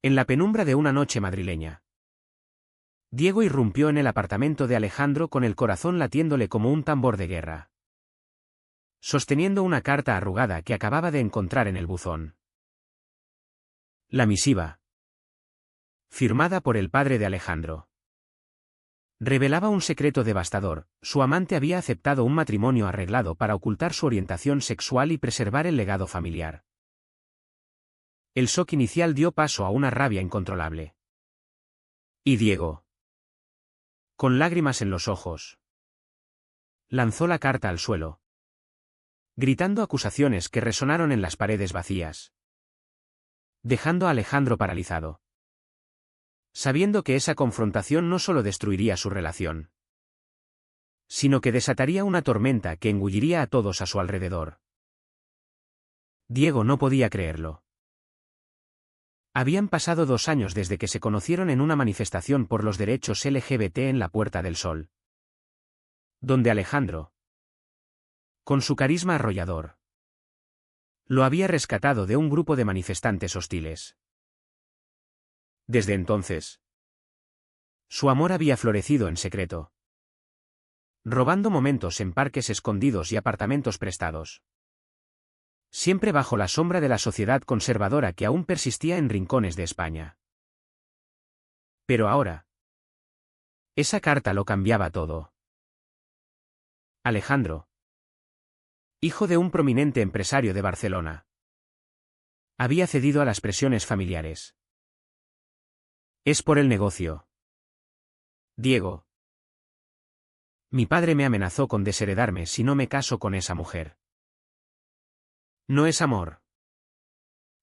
En la penumbra de una noche madrileña, Diego irrumpió en el apartamento de Alejandro con el corazón latiéndole como un tambor de guerra, sosteniendo una carta arrugada que acababa de encontrar en el buzón. La misiva, firmada por el padre de Alejandro, revelaba un secreto devastador: su amante había aceptado un matrimonio arreglado para ocultar su orientación sexual y preservar el legado familiar. El shock inicial dio paso a una rabia incontrolable. Y Diego, con lágrimas en los ojos, lanzó la carta al suelo, gritando acusaciones que resonaron en las paredes vacías, dejando a Alejandro paralizado, sabiendo que esa confrontación no solo destruiría su relación, sino que desataría una tormenta que engulliría a todos a su alrededor. Diego no podía creerlo. Habían pasado 2 años desde que se conocieron en una manifestación por los derechos LGBT en la Puerta del Sol, donde Alejandro, con su carisma arrollador, lo había rescatado de un grupo de manifestantes hostiles. Desde entonces, su amor había florecido en secreto, robando momentos en parques escondidos y apartamentos prestados, siempre bajo la sombra de la sociedad conservadora que aún persistía en rincones de España. Pero ahora, esa carta lo cambiaba todo. Alejandro, hijo de un prominente empresario de Barcelona, había cedido a las presiones familiares. Es por el negocio, Diego. Mi padre me amenazó con desheredarme si no me caso con esa mujer. No es amor.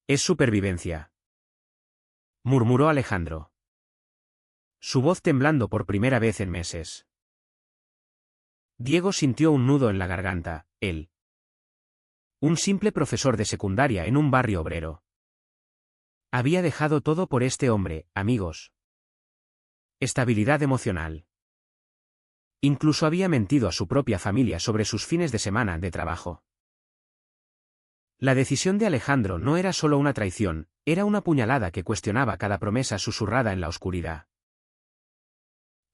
Es supervivencia, murmuró Alejandro, su voz temblando por primera vez en meses. Diego sintió un nudo en la garganta. Él, un simple profesor de secundaria en un barrio obrero, había dejado todo por este hombre: amigos, estabilidad emocional. Incluso había mentido a su propia familia sobre sus fines de semana de trabajo. La decisión de Alejandro no era solo una traición, era una puñalada que cuestionaba cada promesa susurrada en la oscuridad.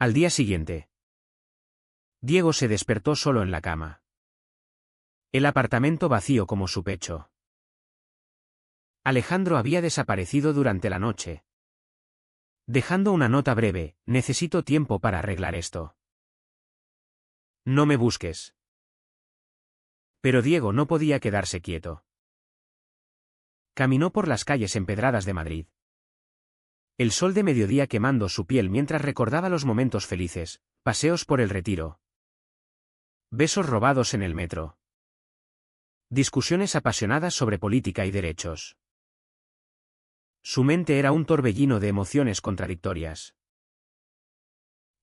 Al día siguiente, Diego se despertó solo en la cama. El apartamento vacío como su pecho. Alejandro había desaparecido durante la noche, dejando una nota breve: necesito tiempo para arreglar esto. No me busques. Pero Diego no podía quedarse quieto. Caminó por las calles empedradas de Madrid, el sol de mediodía quemando su piel mientras recordaba los momentos felices: paseos por el Retiro, besos robados en el metro, discusiones apasionadas sobre política y derechos. Su mente era un torbellino de emociones contradictorias.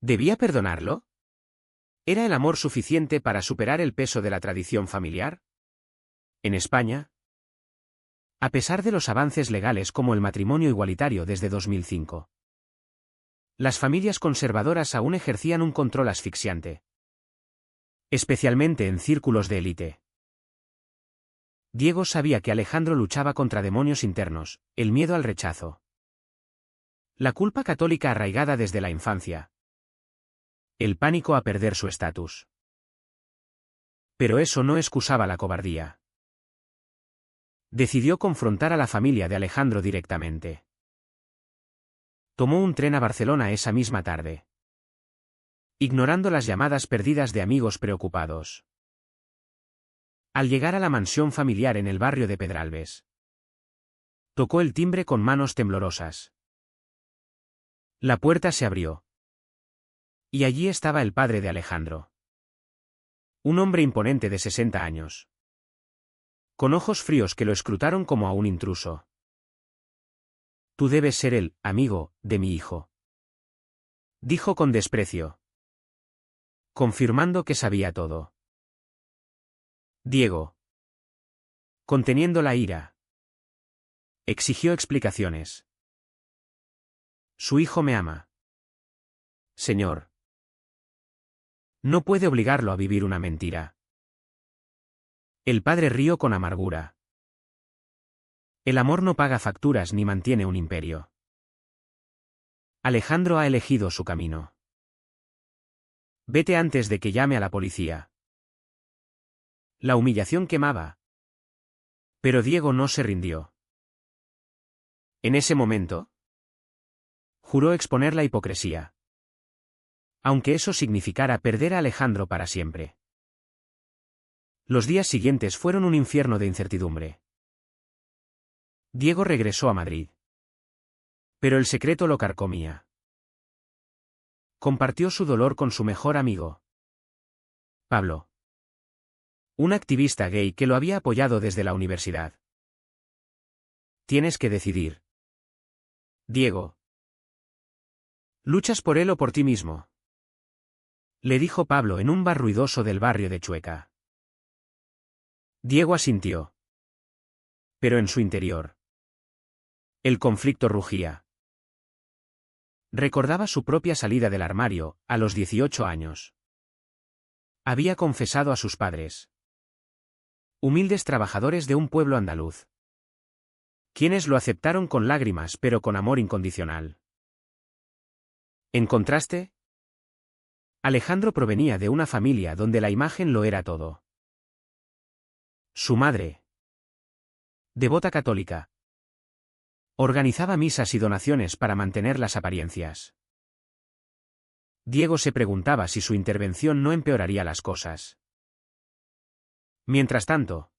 ¿Debía perdonarlo? ¿Era el amor suficiente para superar el peso de la tradición familiar? En España, a pesar de los avances legales como el matrimonio igualitario desde 2005, las familias conservadoras aún ejercían un control asfixiante, especialmente en círculos de élite. Diego sabía que Alejandro luchaba contra demonios internos: el miedo al rechazo, la culpa católica arraigada desde la infancia, el pánico a perder su estatus. Pero eso no excusaba la cobardía. Decidió confrontar a la familia de Alejandro directamente. Tomó un tren a Barcelona esa misma tarde, ignorando las llamadas perdidas de amigos preocupados. Al llegar a la mansión familiar en el barrio de Pedralbes, tocó el timbre con manos temblorosas. La puerta se abrió, y allí estaba el padre de Alejandro, un hombre imponente de 60 años. Con ojos fríos que lo escrutaron como a un intruso. Tú debes ser el amigo de mi hijo, dijo con desprecio, confirmando que sabía todo. Diego, conteniendo la ira, exigió explicaciones. Su hijo me ama, señor. No puede obligarlo a vivir una mentira. El padre rió con amargura. El amor no paga facturas ni mantiene un imperio. Alejandro ha elegido su camino. Vete antes de que llame a la policía. La humillación quemaba. Pero Diego no se rindió. En ese momento, juró exponer la hipocresía. Aunque eso significara perder a Alejandro para siempre. Los días siguientes fueron un infierno de incertidumbre. Diego regresó a Madrid. Pero el secreto lo carcomía. Compartió su dolor con su mejor amigo, Pablo. Un activista gay que lo había apoyado desde la universidad. Tienes que decidir. Diego. ¿Luchas por él o por ti mismo? Le dijo Pablo en un bar ruidoso del barrio de Chueca. Diego asintió. Pero en su interior, el conflicto rugía. Recordaba su propia salida del armario, a los 18 años. Había confesado a sus padres. Humildes trabajadores de un pueblo andaluz. Quienes lo aceptaron con lágrimas pero con amor incondicional. En contraste, Alejandro provenía de una familia donde la imagen lo era todo. Su madre, devota católica, organizaba misas y donaciones para mantener las apariencias. Diego se preguntaba si su intervención no empeoraría las cosas. Mientras tanto,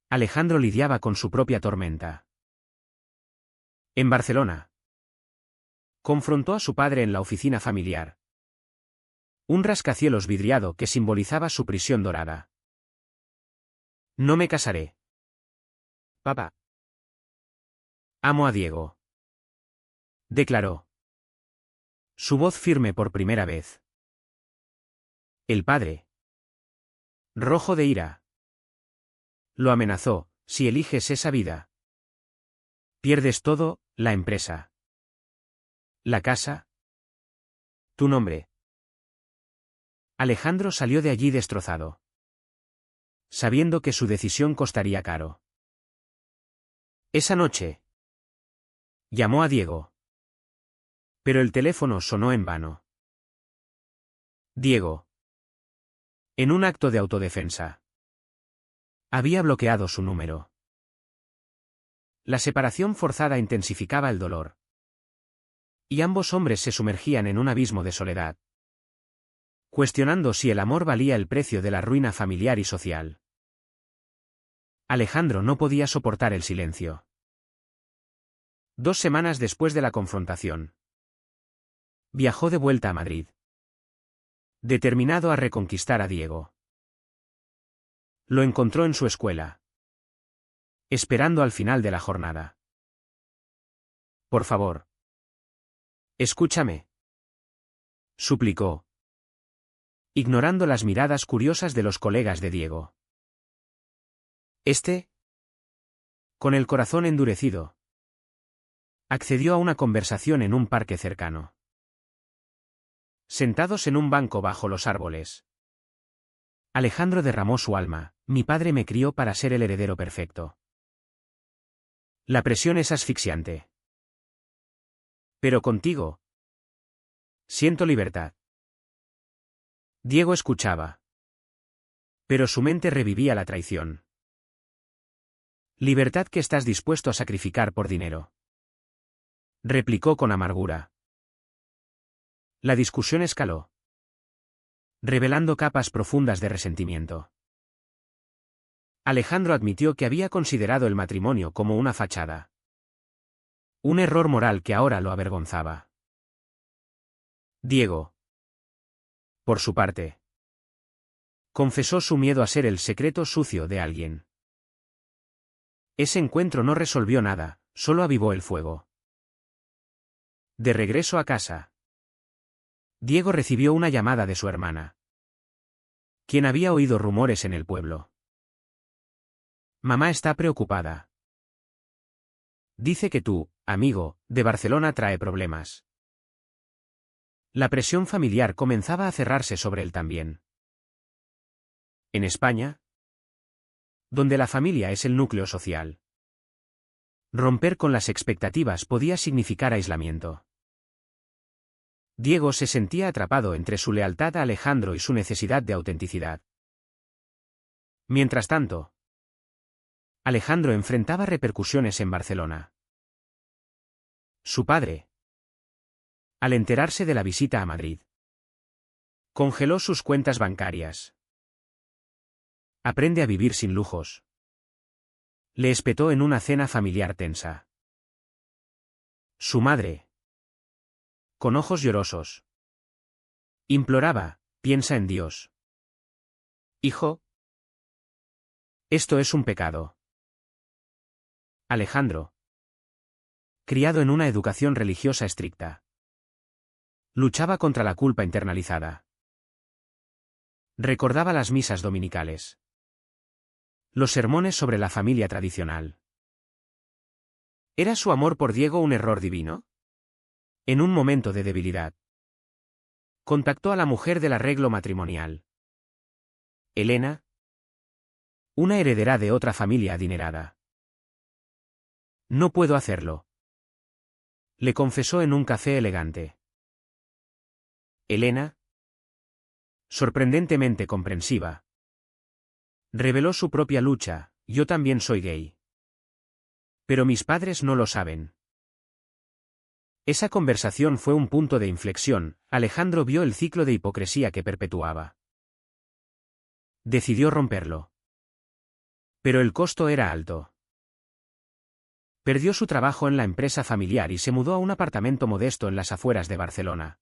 Alejandro lidiaba con su propia tormenta. En Barcelona, confrontó a su padre en la oficina familiar. Un rascacielos vidriado que simbolizaba su prisión dorada. No me casaré. Papá. Amo a Diego. Declaró. Su voz firme por primera vez. El padre, rojo de ira, lo amenazó: si eliges esa vida, pierdes todo, la empresa, la casa, tu nombre. Alejandro salió de allí destrozado, sabiendo que su decisión costaría caro. Esa noche, llamó a Diego. Pero el teléfono sonó en vano. Diego, en un acto de autodefensa, había bloqueado su número. La separación forzada intensificaba el dolor. Y ambos hombres se sumergían en un abismo de soledad, cuestionando si el amor valía el precio de la ruina familiar y social. Alejandro no podía soportar el silencio. 2 semanas después de la confrontación, viajó de vuelta a Madrid, determinado a reconquistar a Diego. Lo encontró en su escuela, esperando al final de la jornada. Por favor, escúchame, suplicó, ignorando las miradas curiosas de los colegas de Diego. Con el corazón endurecido, accedió a una conversación en un parque cercano. Sentados en un banco bajo los árboles, Alejandro derramó su alma: mi padre me crió para ser el heredero perfecto. La presión es asfixiante. Pero contigo, siento libertad. Diego escuchaba. Pero su mente revivía la traición. Libertad que estás dispuesto a sacrificar por dinero, replicó con amargura. La discusión escaló, revelando capas profundas de resentimiento. Alejandro admitió que había considerado el matrimonio como una fachada. Un error moral que ahora lo avergonzaba. Diego, por su parte, confesó su miedo a ser el secreto sucio de alguien. Ese encuentro no resolvió nada, solo avivó el fuego. De regreso a casa, Diego recibió una llamada de su hermana, quien había oído rumores en el pueblo. Mamá está preocupada. Dice que tú, amigo, de Barcelona trae problemas. La presión familiar comenzaba a cerrarse sobre él también. En España, donde la familia es el núcleo social, romper con las expectativas podía significar aislamiento. Diego se sentía atrapado entre su lealtad a Alejandro y su necesidad de autenticidad. Mientras tanto, Alejandro enfrentaba repercusiones en Barcelona. Su padre, al enterarse de la visita a Madrid, congeló sus cuentas bancarias. Aprende a vivir sin lujos. Le espetó en una cena familiar tensa. Su madre, con ojos llorosos, imploraba: piensa en Dios. Hijo, esto es un pecado. Alejandro, criado en una educación religiosa estricta, luchaba contra la culpa internalizada. Recordaba las misas dominicales, los sermones sobre la familia tradicional. ¿Era su amor por Diego un error divino? En un momento de debilidad, contactó a la mujer del arreglo matrimonial, Elena, una heredera de otra familia adinerada. No puedo hacerlo, le confesó en un café elegante. Elena, sorprendentemente comprensiva, reveló su propia lucha: yo también soy gay. Pero mis padres no lo saben. Esa conversación fue un punto de inflexión. Alejandro vio el ciclo de hipocresía que perpetuaba. Decidió romperlo. Pero el costo era alto. Perdió su trabajo en la empresa familiar y se mudó a un apartamento modesto en las afueras de Barcelona,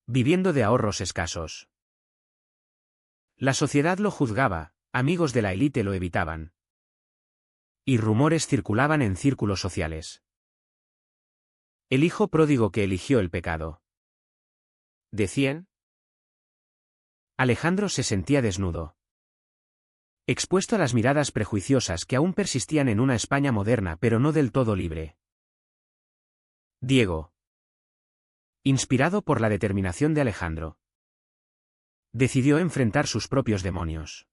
viviendo de ahorros escasos. La sociedad lo juzgaba, amigos de la élite lo evitaban. Y rumores circulaban en círculos sociales. El hijo pródigo que eligió el pecado. ¿Decían? Alejandro se sentía desnudo, expuesto a las miradas prejuiciosas que aún persistían en una España moderna pero no del todo libre. Diego, inspirado por la determinación de Alejandro, decidió enfrentar sus propios demonios.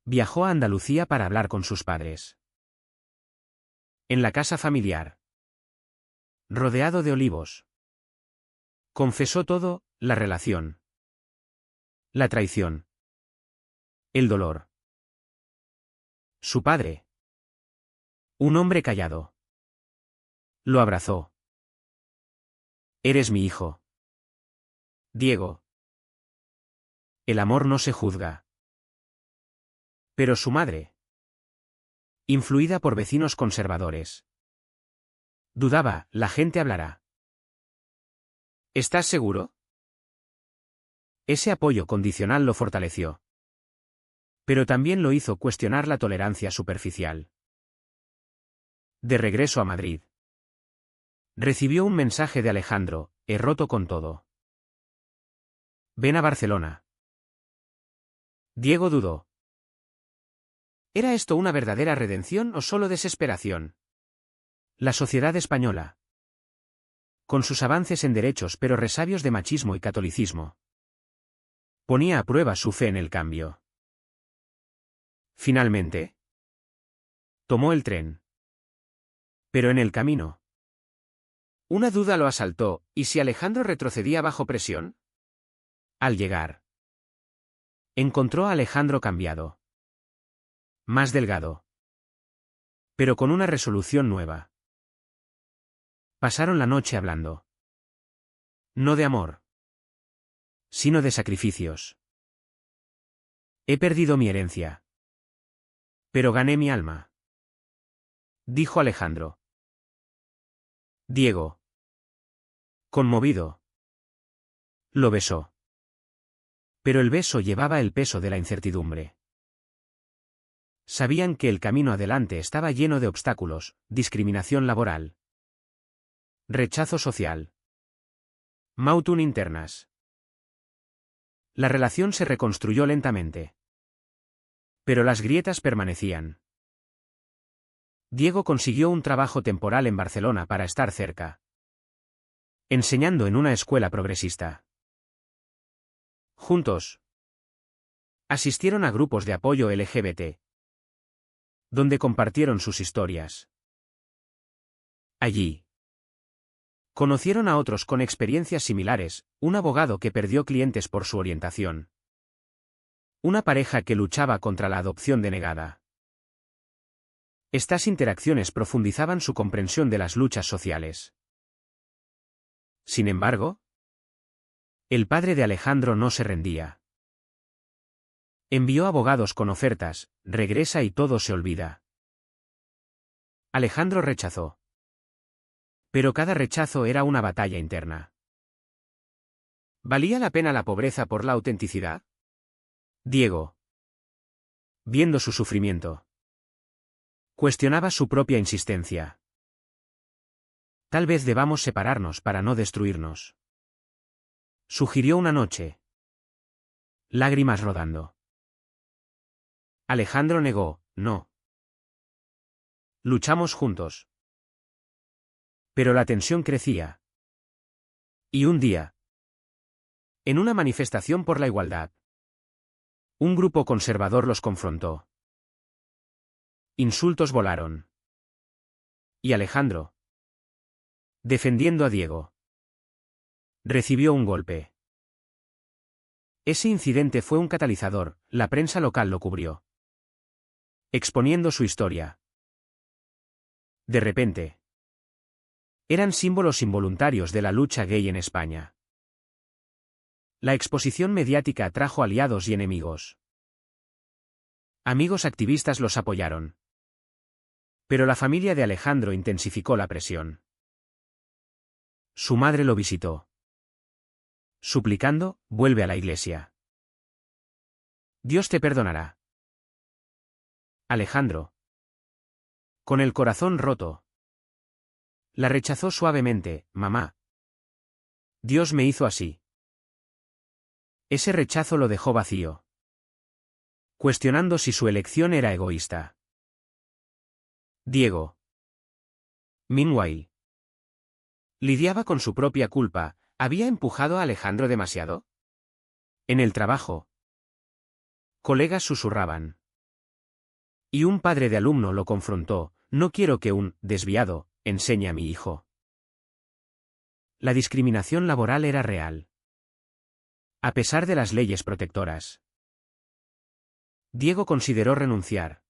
Viajó a Andalucía para hablar con sus padres. En la casa familiar, rodeado de olivos, confesó todo: la relación, la traición, el dolor. Su padre, un hombre callado, lo abrazó. Eres mi hijo, Diego. El amor no se juzga. Pero su madre, influida por vecinos conservadores, dudaba: la gente hablará. ¿Estás seguro? Ese apoyo condicional lo fortaleció. Pero también lo hizo cuestionar la tolerancia superficial. De regreso a Madrid, recibió un mensaje de Alejandro: he roto con todo. Ven a Barcelona. Diego dudó. ¿Era esto una verdadera redención o solo desesperación? La sociedad española, con sus avances en derechos pero resabios de machismo y catolicismo, ponía a prueba su fe en el cambio. Finalmente, tomó el tren. Pero en el camino, una duda lo asaltó: ¿y si Alejandro retrocedía bajo presión? Al llegar, encontró a Alejandro cambiado, más delgado, pero con una resolución nueva. Pasaron la noche hablando. No de amor, sino de sacrificios. He perdido mi herencia, pero gané mi alma, dijo Alejandro. Diego, conmovido, lo besó. Pero el beso llevaba el peso de la incertidumbre. Sabían que el camino adelante estaba lleno de obstáculos: discriminación laboral, rechazo social, mautun internas. La relación se reconstruyó lentamente, pero las grietas permanecían. Diego consiguió un trabajo temporal en Barcelona para estar cerca, enseñando en una escuela progresista. Juntos, asistieron a grupos de apoyo LGBT, donde compartieron sus historias. Allí, Conocieron a otros con experiencias similares, un abogado que perdió clientes por su orientación. Una pareja que luchaba contra la adopción denegada. Estas interacciones profundizaban su comprensión de las luchas sociales. Sin embargo, el padre de Alejandro no se rendía. Envió abogados con ofertas, regresa y todo se olvida. Alejandro rechazó. Pero cada rechazo era una batalla interna. ¿Valía la pena la pobreza por la autenticidad? Diego, viendo su sufrimiento, cuestionaba su propia insistencia. Tal vez debamos separarnos para no destruirnos. Sugirió una noche. Lágrimas rodando. Alejandro negó, no. Luchamos juntos. Pero la tensión crecía. Y un día, en una manifestación por la igualdad, un grupo conservador los confrontó. Insultos volaron. Y Alejandro, defendiendo a Diego, recibió un golpe. Ese incidente fue un catalizador, la prensa local lo cubrió, exponiendo su historia. De repente, eran símbolos involuntarios de la lucha gay en España. La exposición mediática atrajo aliados y enemigos. Amigos activistas los apoyaron. Pero la familia de Alejandro intensificó la presión. Su madre lo visitó. Suplicando, vuelve a la iglesia. Dios te perdonará. Alejandro, con el corazón roto, la rechazó suavemente, mamá. Dios me hizo así. Ese rechazo lo dejó vacío, cuestionando si su elección era egoísta. Diego, meanwhile, lidiaba con su propia culpa. ¿Había empujado a Alejandro demasiado? En el trabajo, colegas susurraban. Y un padre de alumno lo confrontó, no quiero que un desviado enseñe a mi hijo. La discriminación laboral era real. A pesar de las leyes protectoras. Diego consideró renunciar.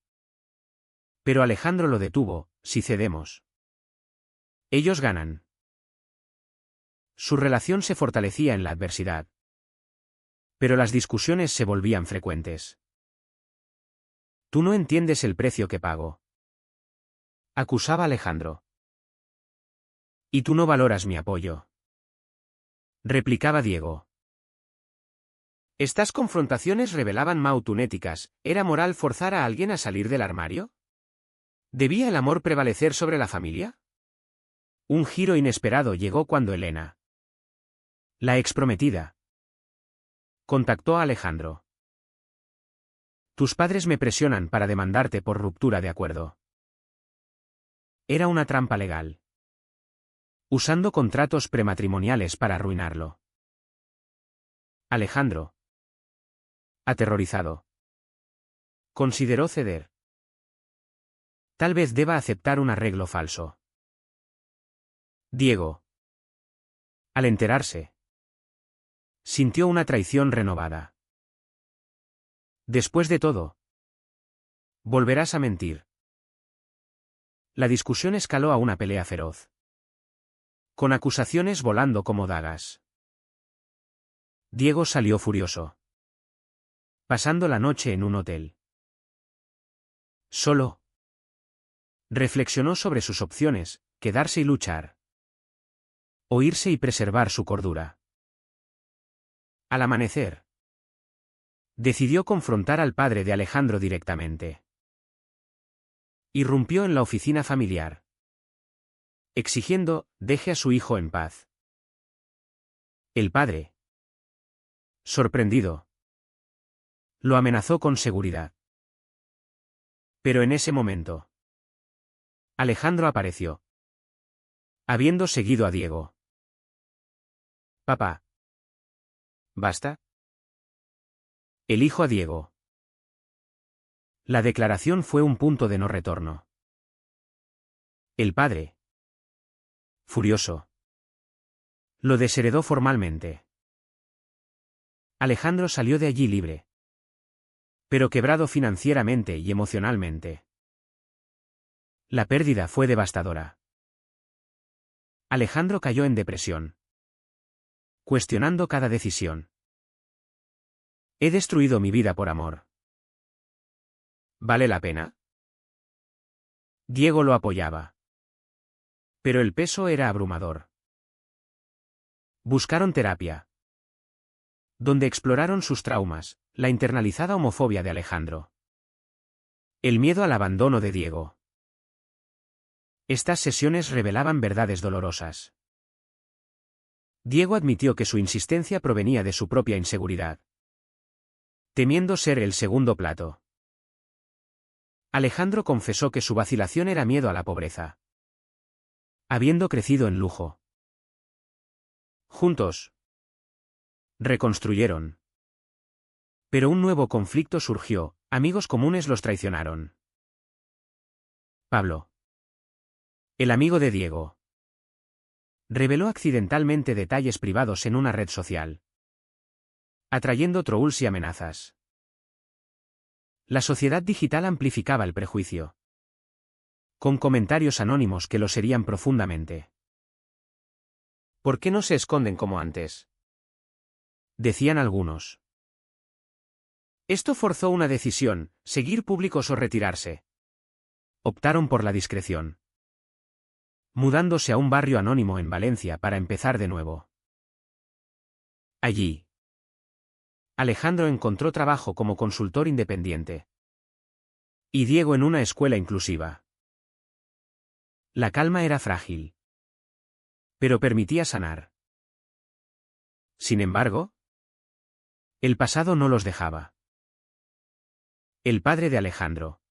Pero Alejandro lo detuvo, si cedemos. Ellos ganan. Su relación se fortalecía en la adversidad. Pero las discusiones se volvían frecuentes. Tú no entiendes el precio que pago. Acusaba Alejandro. Y tú no valoras mi apoyo. Replicaba Diego. Estas confrontaciones revelaban mautunéticas. ¿Era moral forzar a alguien a salir del armario? ¿Debía el amor prevalecer sobre la familia? Un giro inesperado llegó cuando Elena, la exprometida, contactó a Alejandro. Tus padres me presionan para demandarte por ruptura de acuerdo. Era una trampa legal. Usando contratos prematrimoniales para arruinarlo. Alejandro, aterrorizado, consideró ceder. Tal vez deba aceptar un arreglo falso. Diego, al enterarse, sintió una traición renovada. Después de todo, volverás a mentir. La discusión escaló a una pelea feroz, con acusaciones volando como dagas. Diego salió furioso, pasando la noche en un hotel. Solo reflexionó sobre sus opciones, quedarse y luchar, o irse y preservar su cordura. Al amanecer, decidió confrontar al padre de Alejandro directamente. Irrumpió en la oficina familiar, exigiendo, deje a su hijo en paz. El padre, sorprendido, lo amenazó con seguridad. Pero en ese momento, Alejandro apareció, habiendo seguido a Diego. Papá. ¿Basta? Elijo a Diego. La declaración fue un punto de no retorno. El padre, furioso, Lo desheredó formalmente. Alejandro salió de allí libre, pero quebrado financieramente y emocionalmente. La pérdida fue devastadora. Alejandro cayó en depresión, cuestionando cada decisión. He destruido mi vida por amor. ¿Vale la pena? Diego lo apoyaba. Pero el peso era abrumador. Buscaron terapia, donde exploraron sus traumas, la internalizada homofobia de Alejandro, el miedo al abandono de Diego. Estas sesiones revelaban verdades dolorosas. Diego admitió que su insistencia provenía de su propia inseguridad, temiendo ser el segundo plato. Alejandro confesó que su vacilación era miedo a la pobreza, habiendo crecido en lujo. Juntos reconstruyeron. Pero un nuevo conflicto surgió, amigos comunes los traicionaron. Pablo, el amigo de Diego, reveló accidentalmente detalles privados en una red social, atrayendo trolls y amenazas. La sociedad digital amplificaba el prejuicio, con comentarios anónimos que los herían profundamente. ¿Por qué no se esconden como antes?, decían algunos. Esto forzó una decisión, seguir públicos o retirarse. Optaron por la discreción, mudándose a un barrio anónimo en Valencia para empezar de nuevo. Allí, Alejandro encontró trabajo como consultor independiente. Y Diego en una escuela inclusiva. La calma era frágil, pero permitía sanar. Sin embargo, el pasado no los dejaba. El padre de Alejandro,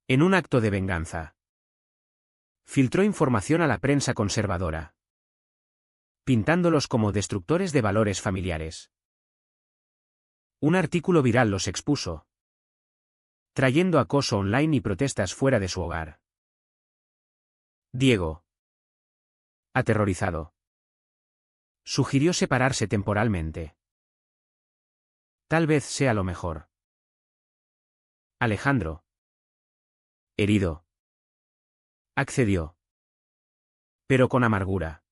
en un acto de venganza, filtró información a la prensa conservadora, pintándolos como destructores de valores familiares. Un artículo viral los expuso, trayendo acoso online y protestas fuera de su hogar. Diego, aterrorizado, sugirió separarse temporalmente. Tal vez sea lo mejor. Alejandro, herido, accedió, pero con amargura.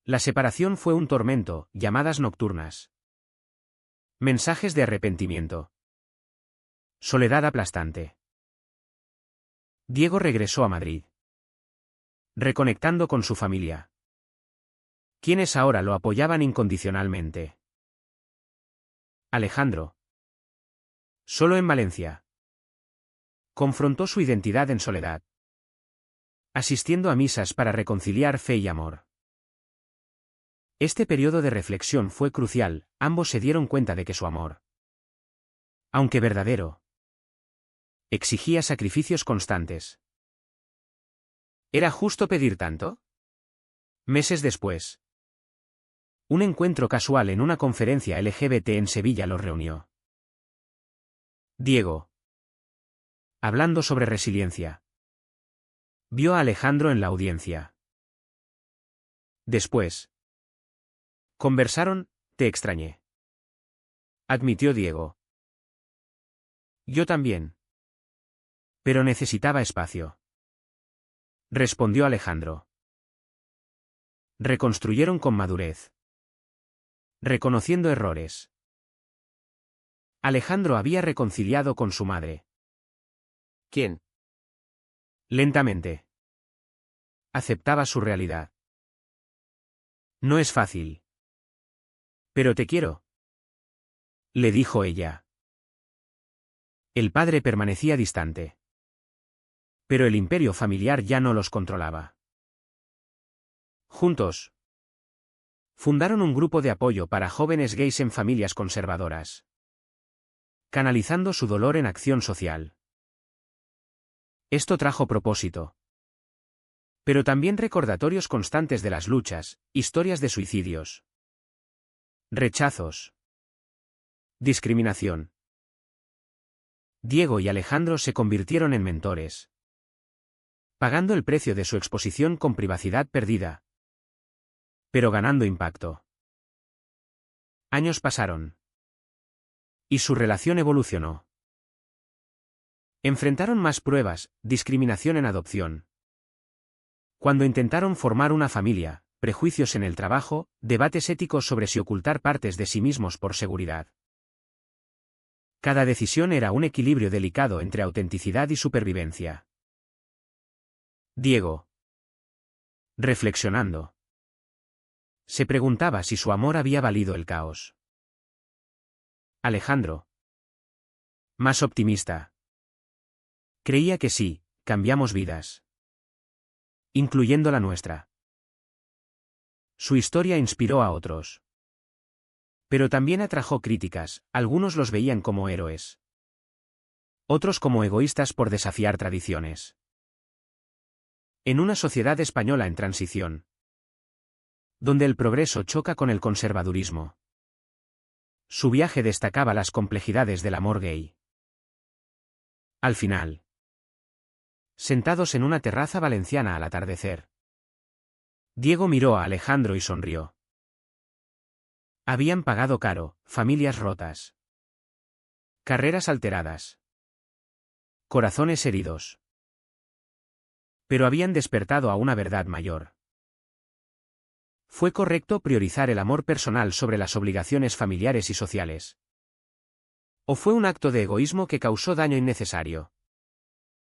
La separación fue un tormento, llamadas nocturnas, mensajes de arrepentimiento, soledad aplastante. Diego regresó a Madrid, reconectando con su familia, quienes ahora lo apoyaban incondicionalmente. Alejandro, solo en Valencia, confrontó su identidad en soledad, asistiendo a misas para reconciliar fe y amor. Este periodo de reflexión fue crucial, ambos se dieron cuenta de que su amor, aunque verdadero, exigía sacrificios constantes. ¿Era justo pedir tanto? Meses después, un encuentro casual en una conferencia LGBT en Sevilla los reunió. Diego, hablando sobre resiliencia, vio a Alejandro en la audiencia. Después, conversaron, te extrañé, admitió Diego. Yo también. Pero necesitaba espacio, respondió Alejandro. Reconstruyeron con madurez, reconociendo errores. Alejandro había reconciliado con su madre. ¿Quién? Lentamente. Aceptaba su realidad. No es fácil. Pero te quiero, le dijo ella. El padre permanecía distante, pero el imperio familiar ya no los controlaba. Juntos, fundaron un grupo de apoyo para jóvenes gays en familias conservadoras, canalizando su dolor en acción social. Esto trajo propósito, pero también recordatorios constantes de las luchas, historias de suicidios, rechazos, discriminación. Diego y Alejandro se convirtieron en mentores, pagando el precio de su exposición con privacidad perdida, pero ganando impacto. Años pasaron. Y su relación evolucionó. Enfrentaron más pruebas, discriminación en adopción. Cuando intentaron formar una familia, prejuicios en el trabajo, debates éticos sobre si ocultar partes de sí mismos por seguridad. Cada decisión era un equilibrio delicado entre autenticidad y supervivencia. Diego, reflexionando, se preguntaba si su amor había valido el caos. Alejandro, más optimista, creía que sí, cambiamos vidas, incluyendo la nuestra. Su historia inspiró a otros. Pero también atrajo críticas, algunos los veían como héroes. Otros como egoístas por desafiar tradiciones. En una sociedad española en transición, donde el progreso choca con el conservadurismo, su viaje destacaba las complejidades del amor gay. Al final, sentados en una terraza valenciana al atardecer, Diego miró a Alejandro y sonrió. Habían pagado caro, familias rotas, carreras alteradas, corazones heridos. Pero habían despertado a una verdad mayor. ¿Fue correcto priorizar el amor personal sobre las obligaciones familiares y sociales? ¿O fue un acto de egoísmo que causó daño innecesario?